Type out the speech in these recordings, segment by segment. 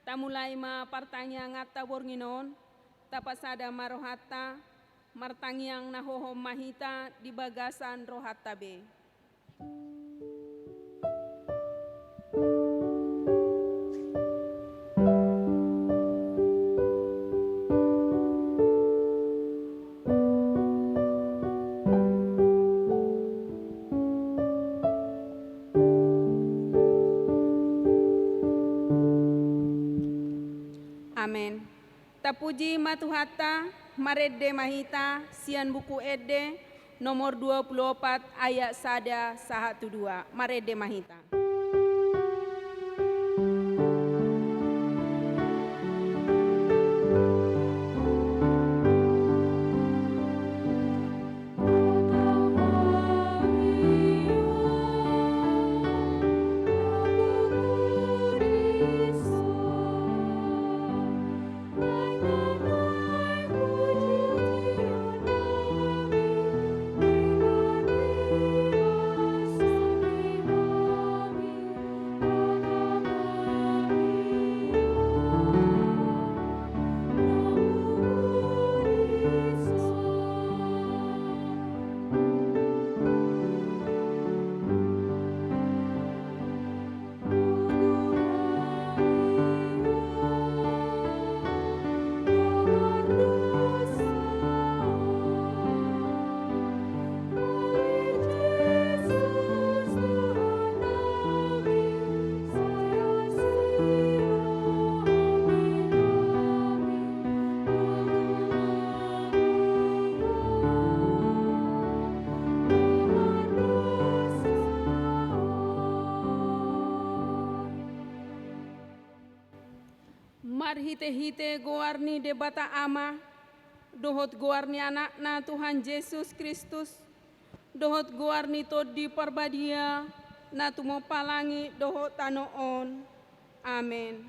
Tamulay pertanyaan ngata bornginon, tapasada marohata, martangyang nahohom mahita di bagasan rohata be. Amen. Tapuji matuhata, maredde mahita, sian buku edde, nomor 24 ayat sada 1-2. Maredde mahita. Mar hite-hite goarni debata ama, dohot goarni anakna Tuhan Yesus Kristus, dohot goarni todi parbadia, na tumo palangi dohot tanoon. Amen.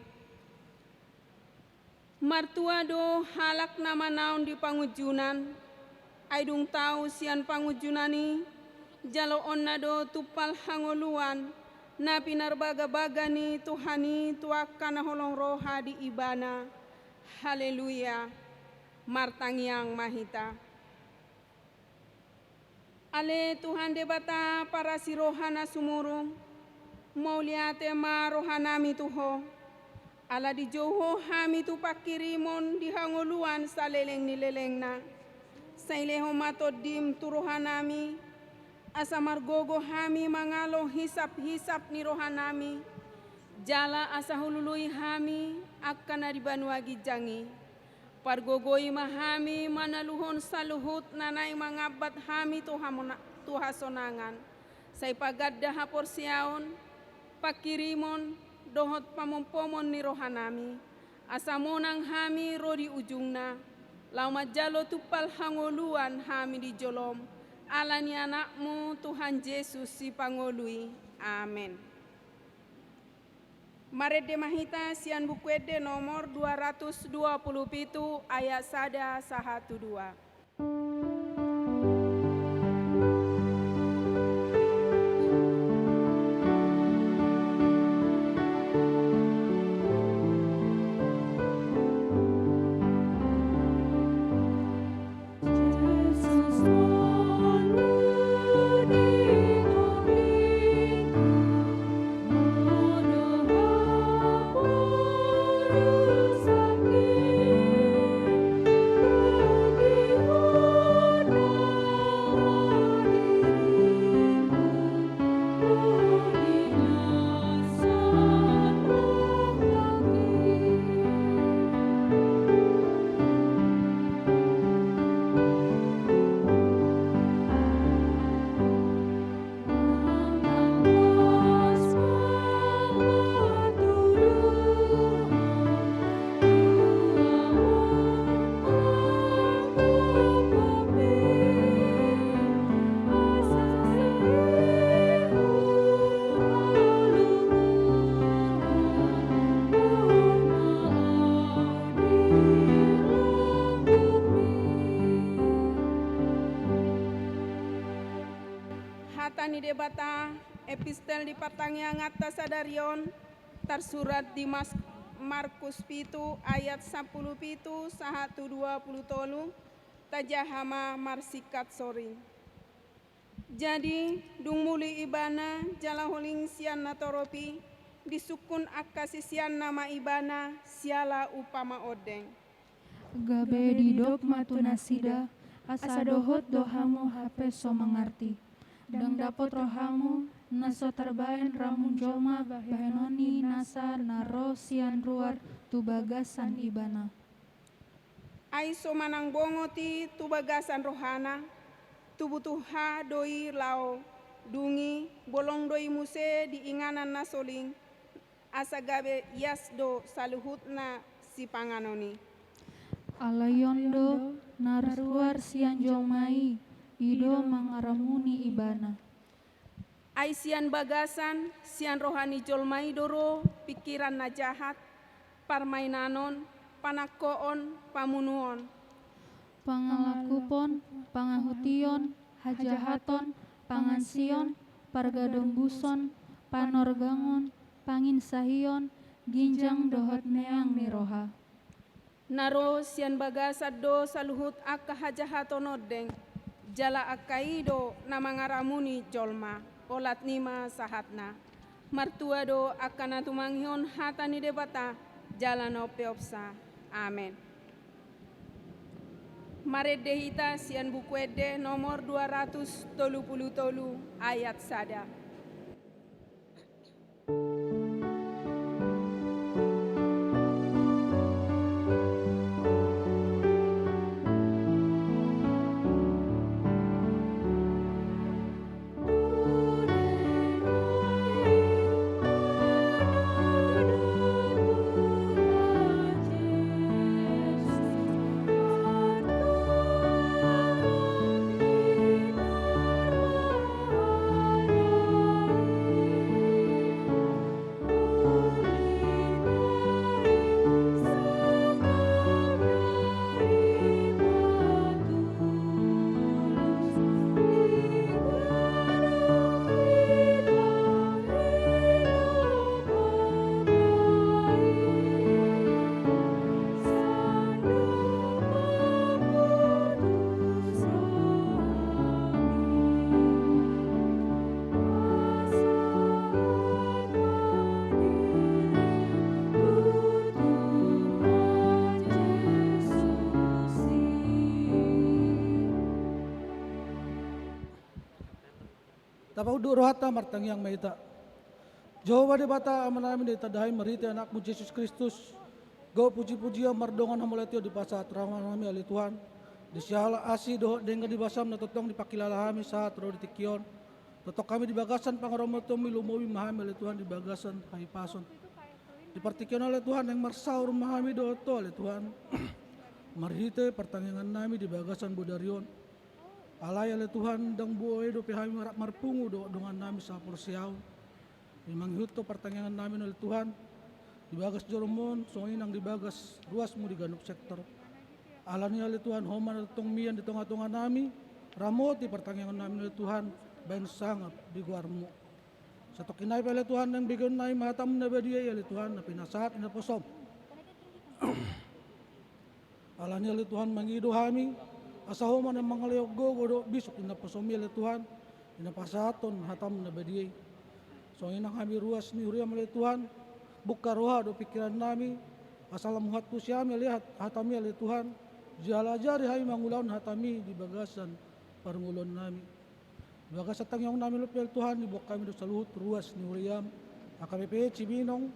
Martua do halak nama naon di pangujunan, aidung tau sian pangujunani, jalo onna do tupal hangoluan, na pinarbaga-baga ni Tuhani tuakan holong roha di ibana. Haleluya. Martangyang mahita. Ale Tuhan debata para si rohana sumurum, mauliate ma rohanami tuho. Ala di joho hami tu pakirimon di hangoluan sa leleng ni lelengna. Sa ileho matodim tu rohanami, asa margogo hami mangalo hisap-hisap ni rohanami, jala asa hulului hami akan dibanuagi jangi. Pargogoi mahami manaluhon saluhut nanay mangabat hami tuhasonangan. Say pagadda hapor siaon, pakirimon, dohot pamumpomon ni rohanami. Asa monang hami rodi ujungna, lau majalo tupal hangoluan hami di jolom. Alani anakmu Tuhan Yesus si pangolui. Amen. Maredde mahita sian buku edde nomor 227 ayat sada 1-2. Hatani debata epistel di pertanyaan atas sadarion tersurat di Markus pitu ayat 10 pitu 120 tajahama marsikat sori. Jadi dung muli ibana jala holing sian natoropi disukun akasisian nama ibana siala upama odeng. Gabe di dok matuna sida, asa dohot dohamu hape so mengerti. Dang dapot rohamu, naso terbaen ramun joma bahenoni nasa naro sian ruar tu bagasan ibana. Ai so manang bongoti tu bagasan rohana, tubutuha doi lao, dungi bolong doi muse di inganan nasoling, asa gabe yasdo saluhutna si panganoni. Alayondo naruar sian jomai, ido mangaramuni ibana. Ai sian bagasan, sian rohani jolmai doro, pikiran na jahat, parmainanon, panakoon, pamunuon. Pangalakupon, pangahution, hajahaton, pangansion, pargadembuson, panorgangon, panginsahion, ginjang dohot neang niroha. Naro sian bagasad do saluhut akka hajahaton odeng, jala akkaido na mangaramuni jolma, olat nima sahatna. Martua do akka natumanghion hatani debata, jala no peopsa. Amen. Maredehita sian bukuede nomor 233 ayat sada. Tapaudu rohata martangyang maita. Jehovah de bata amanami de tadahay mariti anakmu Yesus Kristus. Go puji-pujian mardongan hamulatio di pasat rawan kami ali Tuhan. Di siala asi doh dengan dibasam na totong dipakilala kami saat ro ditikion. Totok kami di bagasan pangaromoto milumowi mahami ali Tuhan di bagasan haipason. Di partikion ali Tuhan yang marsaur mahami do to ali Tuhan. Marhite pertangyangan nami di bagasan budarion. Alay ale Tuhan dang buoy do pihami marpungu do dengan nami sa porsiaw. Imang huto pertangyangan namin oleh Tuhan. Dibagas joromon, songin ang dibagas ruas mo di ganok sektor. Alani ale Tuhan, homan at tongmian di tonga-tonga nami. Ramoti pertangyangan namin oleh Tuhan, bayan sangap di guarmo. Sa tokinay pa ale Tuhan, nang bigyan na matam na badiay ale Tuhan, na pinasahat inaposom. Alani ale Tuhan, mangido hami. Asahoman ang mga leog gogo bisok inaposomi ale Tuhan, inapasahaton hatam na badiay. So inang kami ruas ni Uriam ale Tuhan, buka roha do pikiran nami, asalamuhat tu siyami lihat hatami ale Tuhan, jala-jari hay mangulaon hatami di bagasan parngulon nami. Bagasan tangyong nami lupel Tuhan, ibok kami do saluhut ruas ni Uriam, AKBP Cibinong,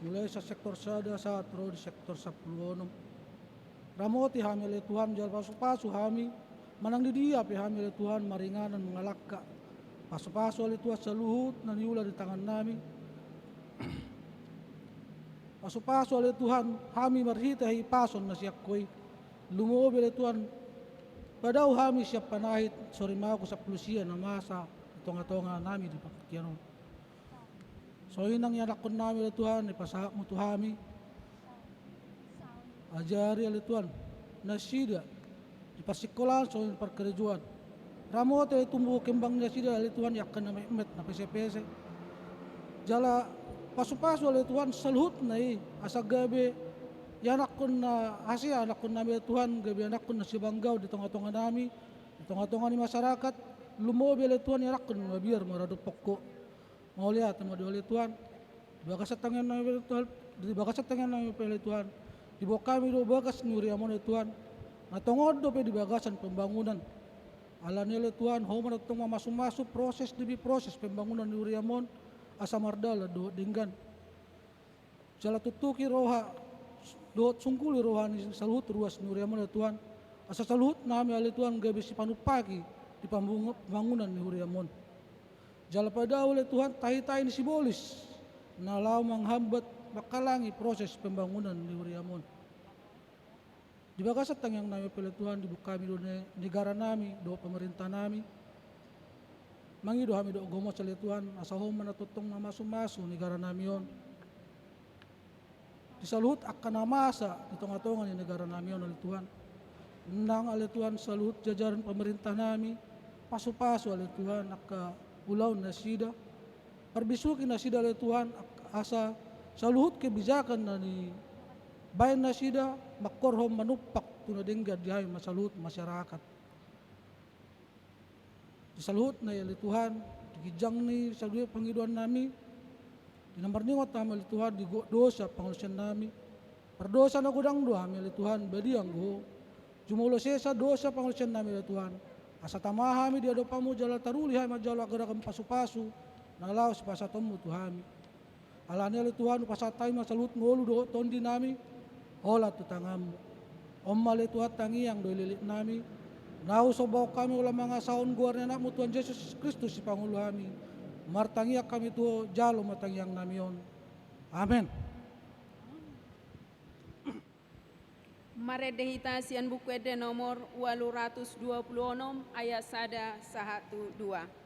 mulai sa sektor sada sa atro di sektor sa Puluonom. Ramoti hami ale Tuhan, jala pasu-pasu hami, manang di dia pi hami ale Tuhan, maringanan mengalakka. Paso-paso ali Tuhan sa luhut na niula di tangan nami. Paso-paso ali Tuhan, hami marhita hipason na siya koy. Lumuob ali Tuhan, padaw hami siya panahit, sorry ko sa pulusiya na masa, itonga-tonga nami di pakikyanon. So inang yanakon nami ali Tuhan, ipasahak mo to hami. Ajari ali Tuhan, nasida, ipasikolan so in parkerejuan. Ramo te tumbuh kembangnya sida ali Tuhan yakkan na met na pese-pese. Jala pasu-pasu oleh Tuhan saluhut nai asa gabe ya anak kun na Asia anak kun nami Tuhan gabe anak kun na si banggau di tengah-tengah nami di tengah-tengah ni masyarakat lumo bele Tuhan ya anak kun biar maradu pokok mau lihat mau oleh Tuhan di bagas tangan nami Tuhan di bagas tangan nami oleh Tuhan di bawah kami do bagas nyuri amon Tuhan na tongod do pe di bagasan pembangunan ala nile Tuhan ho man tong masuk proses demi proses pembangunan nyuri amon asa mardala do dinggan jala tutuki roha do sungkuli rohani saluhut ruas nyuri amon Tuhan asa saluhut nami ale Tuhan gabe si panupaki di pembangunan nyuri amon jala pada oleh Tuhan tahi-tahi ni sibolis na lau menghambat bakalangi proses pembangunan di Uriamon. Di bagasat tang yang nami pele Tuhan di kami do negara nami do pemerintah nami. Mangi do kami do gomo sa Tuhan asa ho man natutong mamasu-masu negara nami yon. Disaluhut akan namasa di tengah-tengah ni negara nami yon oleh Tuhan. Nang oleh Tuhan saluhut jajaran pemerintah nami pasu-pasu oleh Tuhan akka pulau nasida. Perbisuki nasida oleh Tuhan asa saluhut kebijakan dari bayan nasida makorhom manupak tunadengga dihay masaluhut masyarakat. Disaluhut na oleh Tuhan digijang ni sa pangiduan nami dinambarningot kami oleh Tuhan di dosa pangurusan nami. Perdosa na gudang doa kami oleh Tuhan badiang go. Jumulo sesa dosa pangurusan nami oleh Tuhan. Asa tamahami di adopamu jala taruli hay majalo agarakan pasu-pasu nalaw sa pasatomu Tuhami. Alani oleh Tuhan upasatay masalut ngolu do tondi nami hola tutangamu. Omma oleh Tuhan tangiang do lilit nami. Nau sobaw kami ulang mga saon guar na mo Tuhan Yesus Kristus si Pangulo kami. Martangiak kami to jalo matangiang nami yon. Amen. Maredehita sian buku ede nomor 826 ayat 1-2.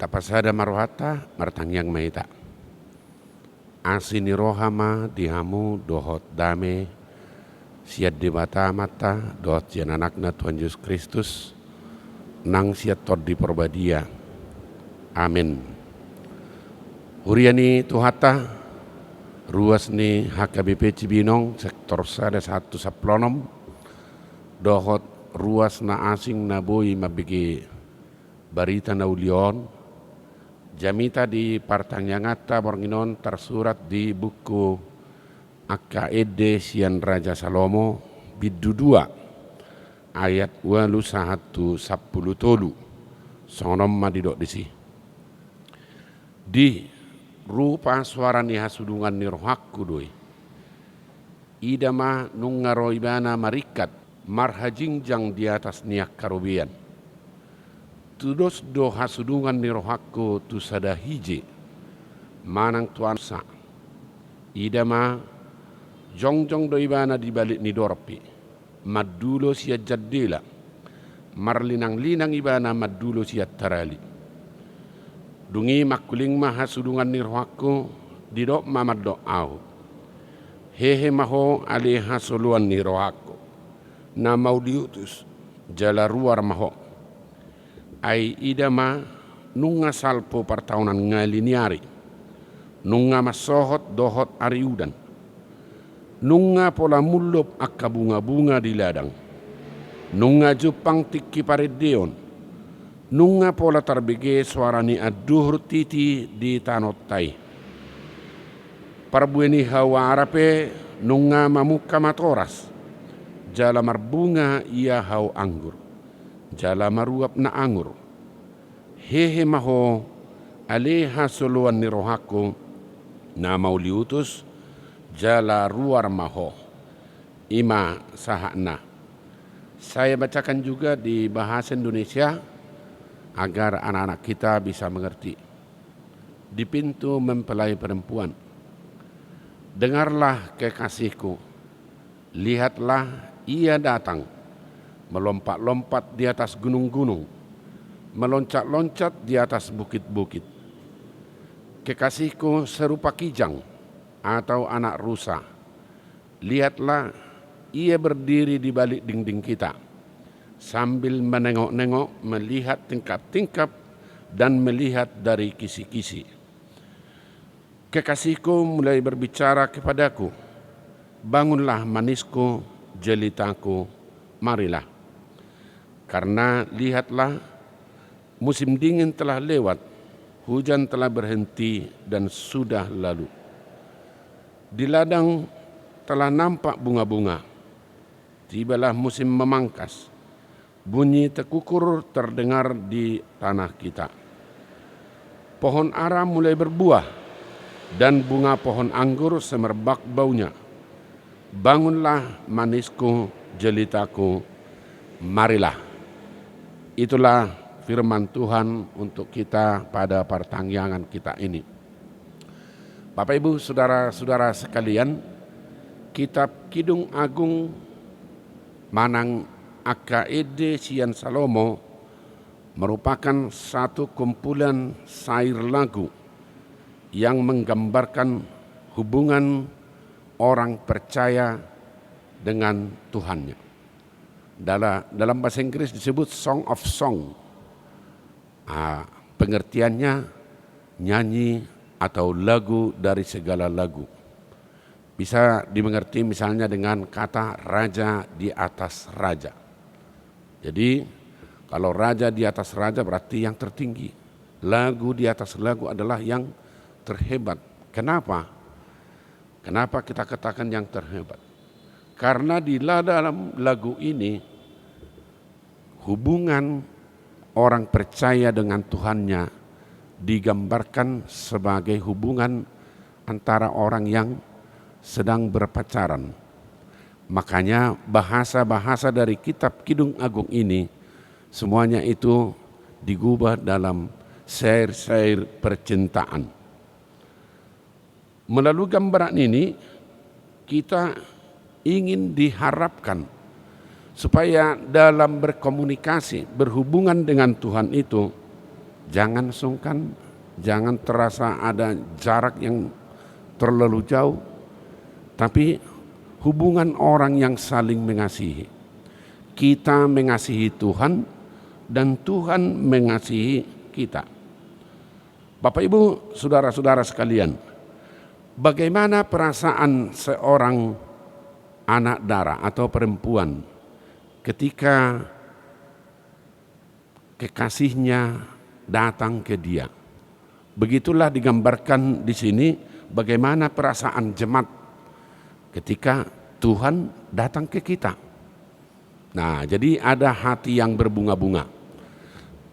Tapasada marohata martangyang maita. Asini rohama dihamu dohot dame siat debata mata dohot sian anakna Tuhan Yesus Kristus nang siat tod di porbadia. Amin. Huriani tuhata ruas ni HKBP Cibinong sektor sada 1 saplonom dohot ruas na asing na boy mabigi barita na ulion. Jamita di Partanyangata Bornginon tersurat di buku AKED Sian Raja Salomo Biddu 2 ayat 1-10 sonom madidok disi. Di rupa suara ni hasudungan ni rohakku doi. Idama nungaroibana marikat marhajingjang di atas niak karubian. Tudos do hasudungan ni rohakku tu sada hiji manang tuan sa. Ida ma jongjong do ibana di balik ni dorpi. Madulo siya jaddela. Marlinang-linang ibana madulo siya tarali. Dungi makuling maha sudungan ni rohakku didok mamadok au. Hehe maho aleha soluan ni rohakku. Na mau diutus jala ruar maho. Ai ida ma nunga salpo partaunan ngaliniari. Nunga masohot dohot ariudan. Nunga pola mulop akka bunga-bunga di ladang. Nunga jupang tiki paredeon. Nunga pola tarbege suarani aduhur titi di tanotai. Parbueni hawa arape nunga mamuka matoras. Jala marbunga ia hau anggur. Jala maruap na anggur. Hehe maho aleha soluan ni rohaku na mau liutus jala ruar maho. Ima sahakna. Saya bacakan juga di bahasa Indonesia agar anak-anak kita bisa mengerti. Di pintu mempelai perempuan, dengarlah kekasihku, lihatlah ia datang, melompat-lompat di atas gunung-gunung, meloncat-loncat di atas bukit-bukit. Kekasihku serupa kijang atau anak rusa. Lihatlah ia berdiri di balik dinding kita, sambil menengok-nengok, melihat tingkap-tingkap, dan melihat dari kisi-kisi. Kekasihku mulai berbicara kepadaku, bangunlah manisku, jelitaku, marilah. Karena lihatlah, musim dingin telah lewat, hujan telah berhenti dan sudah lalu. Di ladang telah nampak bunga-bunga. Tibalah musim memangkas. Bunyi tekukur terdengar di tanah kita. Pohon ara mulai berbuah dan bunga pohon anggur semerbak baunya. Bangunlah manisku, jelitaku, marilah. Itulah firman Tuhan untuk kita pada pertanggangan kita ini. Bapak Ibu, saudara-saudara sekalian, kitab Kidung Agung Manang Akaede Sian Salomo merupakan satu kumpulan syair lagu yang menggambarkan hubungan orang percaya dengan Tuhannya. Dalam bahasa Inggris disebut Song of Song. Pengertiannya nyanyi atau lagu dari segala lagu. Bisa dimengerti misalnya dengan kata raja di atas raja. Jadi kalau raja di atas raja berarti yang tertinggi. Lagu di atas lagu adalah yang terhebat. Kenapa? Kenapa kita katakan yang terhebat? Karena di dalam lagu ini hubungan orang percaya dengan Tuhannya digambarkan sebagai hubungan antara orang yang sedang berpacaran. Makanya bahasa-bahasa dari kitab Kidung Agung ini semuanya itu digubah dalam syair-syair percintaan. Melalui gambaran ini kita ingin diharapkan supaya dalam berkomunikasi, berhubungan dengan Tuhan itu jangan sungkan, jangan terasa ada jarak yang terlalu jauh, tapi hubungan orang yang saling mengasihi. Kita mengasihi Tuhan dan Tuhan mengasihi kita. Bapak Ibu, saudara-saudara sekalian, bagaimana perasaan seorang anak darah atau perempuan ketika kekasihnya datang ke dia? Begitulah digambarkan di sini bagaimana perasaan jemaat ketika Tuhan datang ke kita. Nah, jadi ada hati yang berbunga-bunga.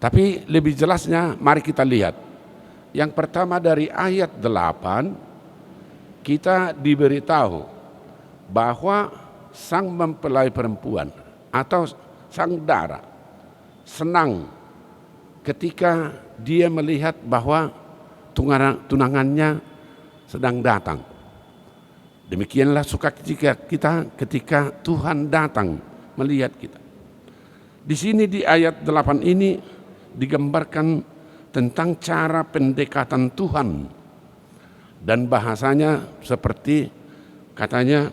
Tapi lebih jelasnya mari kita lihat. Yang pertama dari ayat 8 kita diberitahu bahwa sang mempelai perempuan atau sang dara senang ketika dia melihat bahwa tunangannya sedang datang. Demikianlah sukacita kita ketika Tuhan datang melihat kita. Di sini di ayat 8 ini digambarkan tentang cara pendekatan Tuhan. Dan bahasanya seperti katanya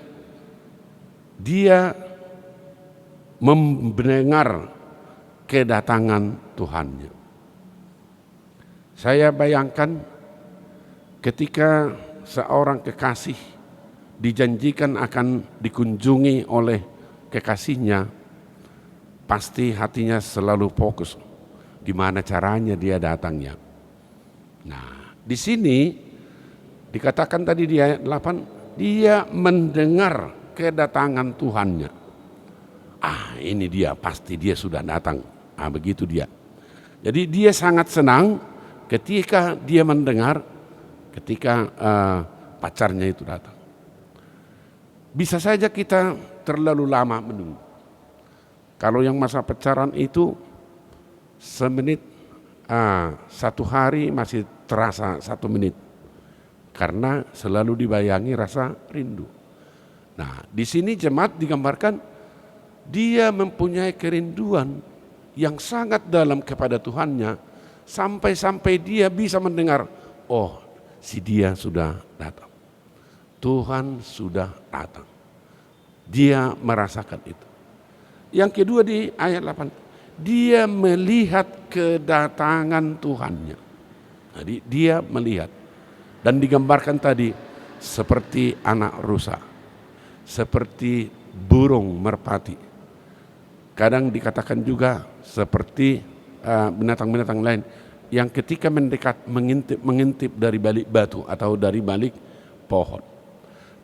dia mendengar kedatangan Tuhannya. Saya bayangkan ketika seorang kekasih dijanjikan akan dikunjungi oleh kekasihnya, pasti hatinya selalu fokus gimana caranya dia datangnya. Nah, di sini dikatakan tadi di ayat 8, dia mendengar kedatangan Tuhannya. Ini dia, pasti dia sudah datang. Begitu dia. Jadi dia sangat senang ketika dia mendengar ketika pacarnya itu datang. Bisa saja kita terlalu lama menunggu. Kalau yang masa pacaran itu semenit, 1 hari masih terasa 1 menit. Karena selalu dibayangi rasa rindu. Nah, di sini jemaat digambarkan dia mempunyai kerinduan yang sangat dalam kepada Tuhannya. Sampai-sampai dia bisa mendengar, oh si dia sudah datang. Tuhan sudah datang. Dia merasakan itu. Yang kedua di ayat 8, dia melihat kedatangan Tuhannya. Jadi dia melihat. Dan digambarkan tadi seperti anak rusa, seperti burung merpati. Kadang dikatakan juga seperti binatang-binatang lain yang ketika mendekat mengintip dari balik batu atau dari balik pohon.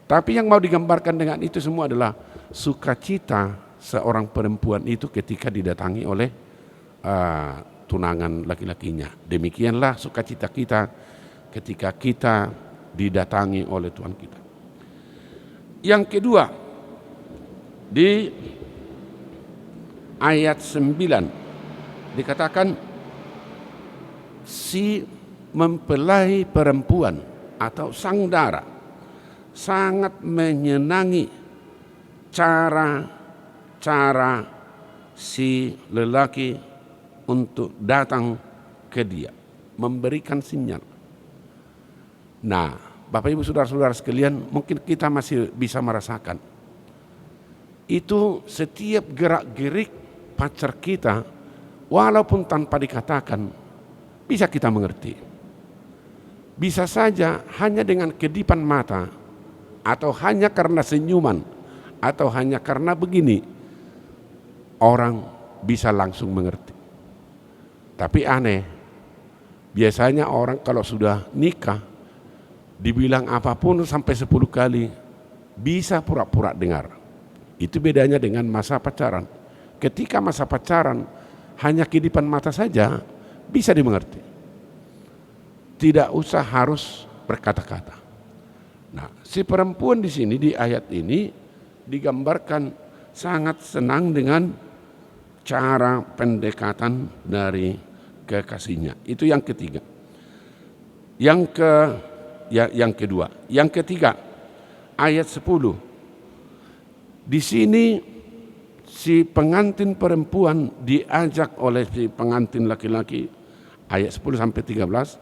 Tapi yang mau digambarkan dengan itu semua adalah sukacita seorang perempuan itu ketika didatangi oleh tunangan laki-lakinya. Demikianlah sukacita kita ketika kita didatangi oleh Tuhan kita. Yang kedua, di ayat 9 dikatakan si mempelai perempuan atau sang dara sangat menyenangi cara si lelaki untuk datang ke dia, memberikan sinyal. Nah, Bapak Ibu Saudara-saudara sekalian, mungkin kita masih bisa merasakan itu setiap gerak-gerik pacar kita, walaupun tanpa dikatakan, bisa kita mengerti. Bisa saja hanya dengan kedipan mata, atau hanya karena senyuman, atau hanya karena begini, orang bisa langsung mengerti. Tapi aneh, biasanya orang kalau sudah nikah, dibilang apapun sampai 10 kali, bisa pura-pura dengar. Itu bedanya dengan masa pacaran. Ketika masa pacaran, hanya kedipan mata saja, bisa dimengerti. Tidak usah harus berkata-kata. Nah, si perempuan di sini di ayat ini digambarkan sangat senang dengan cara pendekatan dari kekasihnya. Itu yang ketiga. Yang kedua. Yang ketiga, ayat 10. Di sini si pengantin perempuan diajak oleh si pengantin laki-laki, ayat 10 sampai 13,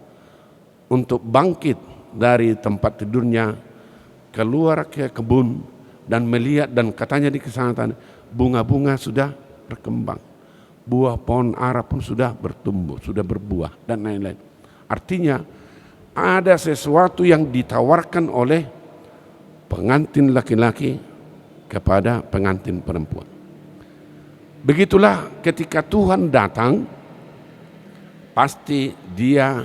untuk bangkit dari tempat tidurnya, keluar ke kebun dan melihat, dan katanya di kesana bunga-bunga sudah berkembang, buah pohon ara pun sudah bertumbuh, sudah berbuah dan lain-lain. Artinya ada sesuatu yang ditawarkan oleh pengantin laki-laki kepada pengantin perempuan. Begitulah ketika Tuhan datang, pasti dia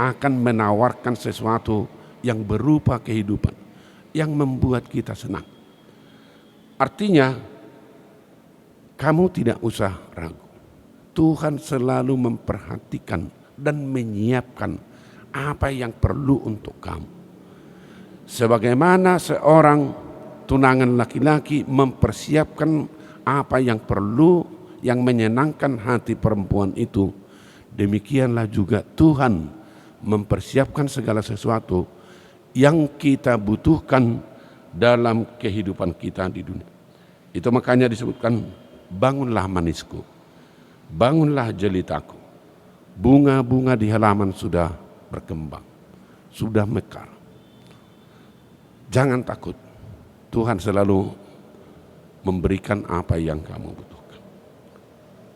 akan menawarkan sesuatu yang berupa kehidupan, yang membuat kita senang. Artinya, kamu tidak usah ragu. Tuhan selalu memperhatikan dan menyiapkan apa yang perlu untuk kamu. Sebagaimana seorang tunangan laki-laki mempersiapkan apa yang perlu, yang menyenangkan hati perempuan itu, demikianlah juga Tuhan mempersiapkan segala sesuatu yang kita butuhkan dalam kehidupan kita di dunia. Itu makanya disebutkan, bangunlah manisku, bangunlah jelitaku. Bunga-bunga di halaman sudah berkembang, sudah mekar. Jangan takut, Tuhan selalu memberikan apa yang kamu butuhkan.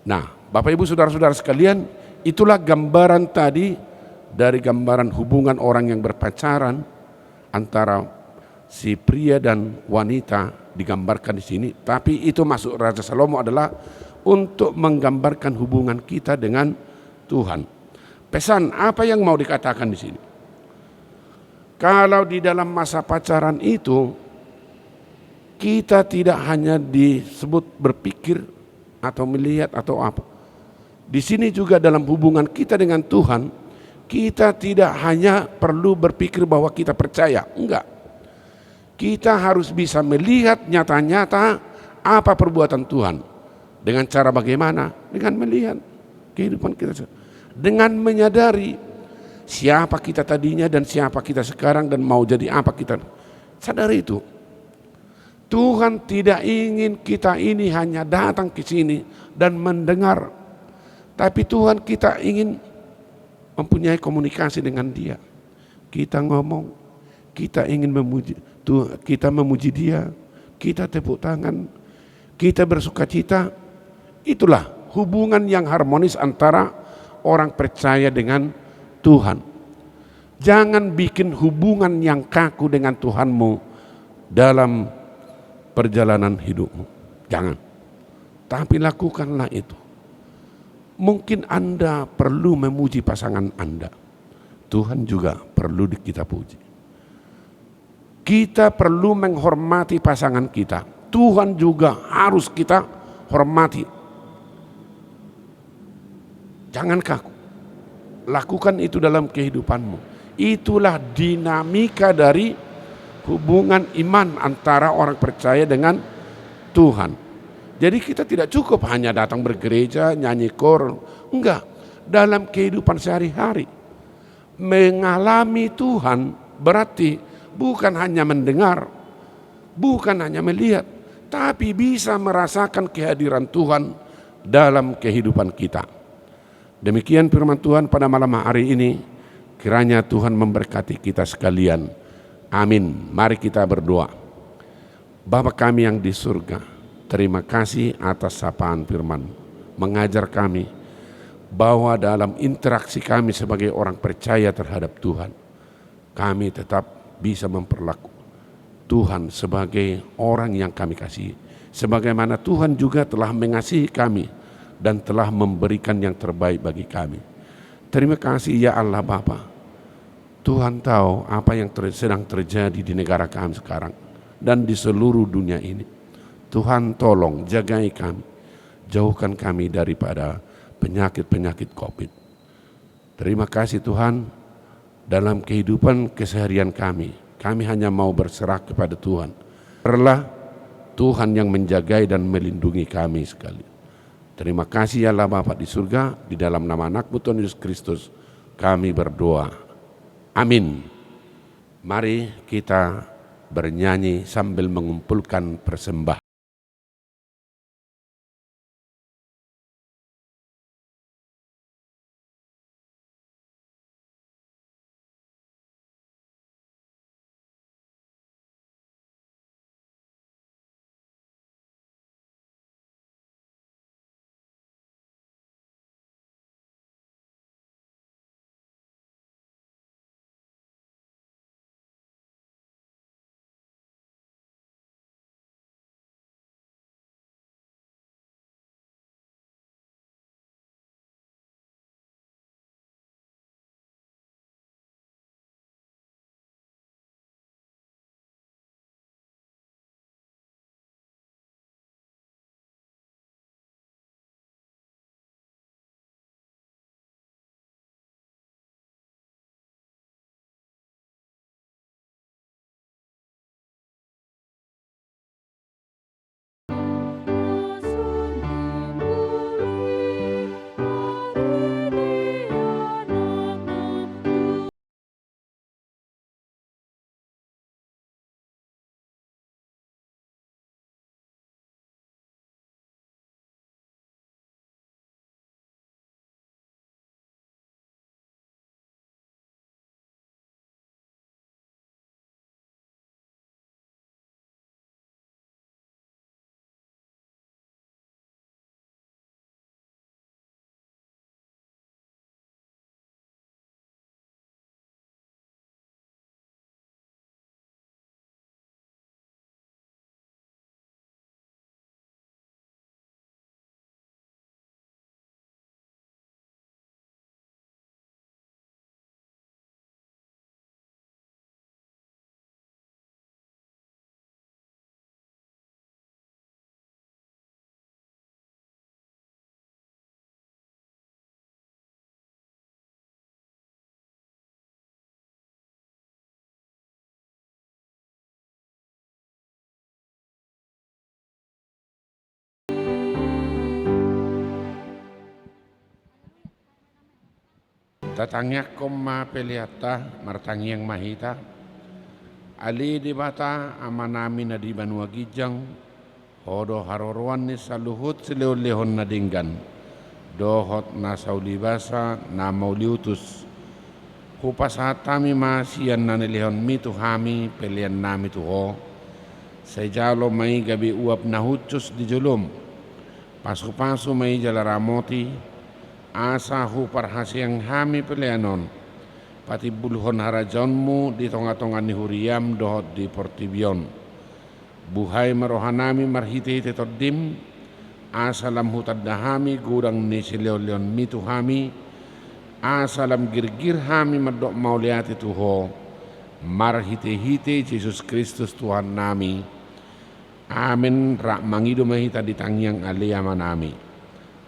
Nah, Bapak Ibu Saudara-saudara sekalian, itulah gambaran tadi dari gambaran hubungan orang yang berpacaran antara si pria dan wanita digambarkan di sini. Tapi itu masuk Raja Salomo adalah untuk menggambarkan hubungan kita dengan Tuhan. Pesan apa yang mau dikatakan di sini? Kalau di dalam masa pacaran itu kita tidak hanya disebut berpikir atau melihat atau apa. Di sini juga dalam hubungan kita dengan Tuhan, kita tidak hanya perlu berpikir bahwa kita percaya, enggak. Kita harus bisa melihat nyata-nyata apa perbuatan Tuhan. Dengan cara bagaimana? Dengan melihat kehidupan kita, dengan menyadari siapa kita tadinya dan siapa kita sekarang dan mau jadi apa kita. Sadari itu. Tuhan tidak ingin kita ini hanya datang ke sini dan mendengar, tapi Tuhan kita ingin mempunyai komunikasi dengan Dia. Kita ngomong, kita ingin memuji, kita memuji Dia, kita tepuk tangan, kita bersukacita. Itulah hubungan yang harmonis antara orang percaya dengan Tuhan. Jangan bikin hubungan yang kaku dengan Tuhanmu dalam perjalanan hidupmu. Jangan. Tapi lakukanlah itu. Mungkin Anda perlu memuji pasangan Anda. Tuhan juga perlu kita puji. Kita perlu menghormati pasangan kita. Tuhan juga harus kita hormati. Jangan kaku. Lakukan itu dalam kehidupanmu. Itulah dinamika dari hubungan iman antara orang percaya dengan Tuhan. Jadi kita tidak cukup hanya datang bergereja, nyanyi kor. Enggak. Dalam kehidupan sehari-hari. Mengalami Tuhan berarti bukan hanya mendengar, bukan hanya melihat, tapi bisa merasakan kehadiran Tuhan dalam kehidupan kita. Demikian firman Tuhan pada malam hari ini. Kiranya Tuhan memberkati kita sekalian. Amin. Mari kita berdoa. Bapa kami yang di surga, terima kasih atas sapaan firman. Mengajar kami bahwa dalam interaksi kami sebagai orang percaya terhadap Tuhan, kami tetap bisa memperlakukan Tuhan sebagai orang yang kami kasihi. Sebagaimana Tuhan juga telah mengasihi kami dan telah memberikan yang terbaik bagi kami. Terima kasih ya Allah Bapa. Tuhan tahu apa yang sedang terjadi di negara kami sekarang dan di seluruh dunia ini. Tuhan tolong jagai kami, jauhkan kami daripada penyakit-penyakit COVID. Terima kasih Tuhan, dalam kehidupan keseharian kami hanya mau berserah kepada Tuhan. Biarlah Tuhan yang menjagai dan melindungi kami sekali. Terima kasih ya Allah Bapa di surga, di dalam nama anak-Mu Tuhan Yesus Kristus kami berdoa. Amin. Mari kita bernyanyi sambil mengumpulkan persembahan. Tatangyak koma peliata martangyang mahita. Ali di bata amanami na di banua gijang. Hodo haroroan ni saluhut sileo-lehon na dinggan. Dohot na saulibasa na mauliutus. Hupasatami masiyan na nilihon mitu hami pelian nami tuho. Sa jalo may gabi uap na hutsus di julum. Pasu-pasu may jalaramoti. Asa huparhasyang hami pelianon. Pati buluhon harajonmu di tonga-tonga ni huriam dohot di portibion. Buhay marohanami marhiti-hiti toddim. Asalam hutad dahami gurang ni sileo-leon mitu hami. Asalam girgir hami madok mauliati tuho. Marhiti-hiti Jesus Kristus Tuhan nami. Amin rak mangidu mahita di tangyang alia manami.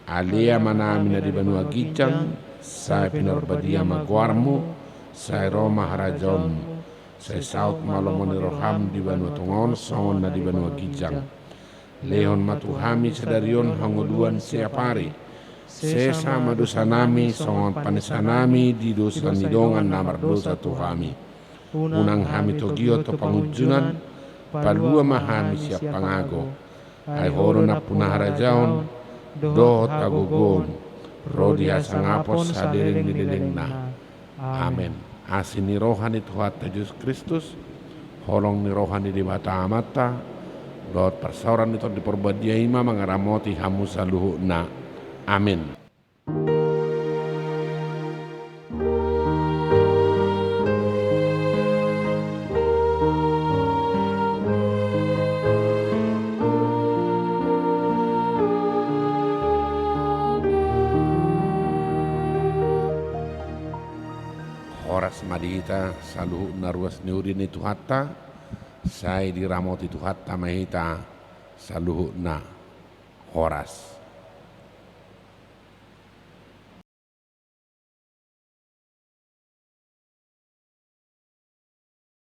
Alia manami na di banua gijang. Saya pinorbadia maguarmu. Saya Roma harajonmu. Saya saut malomoni roham di banua tungon songon na di banua gijang. Lehon matuhami sedarion hanguluan siapari. Sesa madusanami songon panisanami di dosa nidongan namar dosa tuhami. Unang hami togio to pangujunan. Palua mahami siap pangago. Ay horo na punahara jaon. Dohot agogon. Rodi asangapos hadirin nililin na. Amen. Asin ni rohani Tuhan Yesus Kristus, holong ni rohani di mata amata, dot persauran itu di perbadia ima mengaramoti hamu saluhu na. Amin. Horas madita saluhu naruas niuri ni Tuhata, saya diramoti Tuhata mahita saluhu na horas.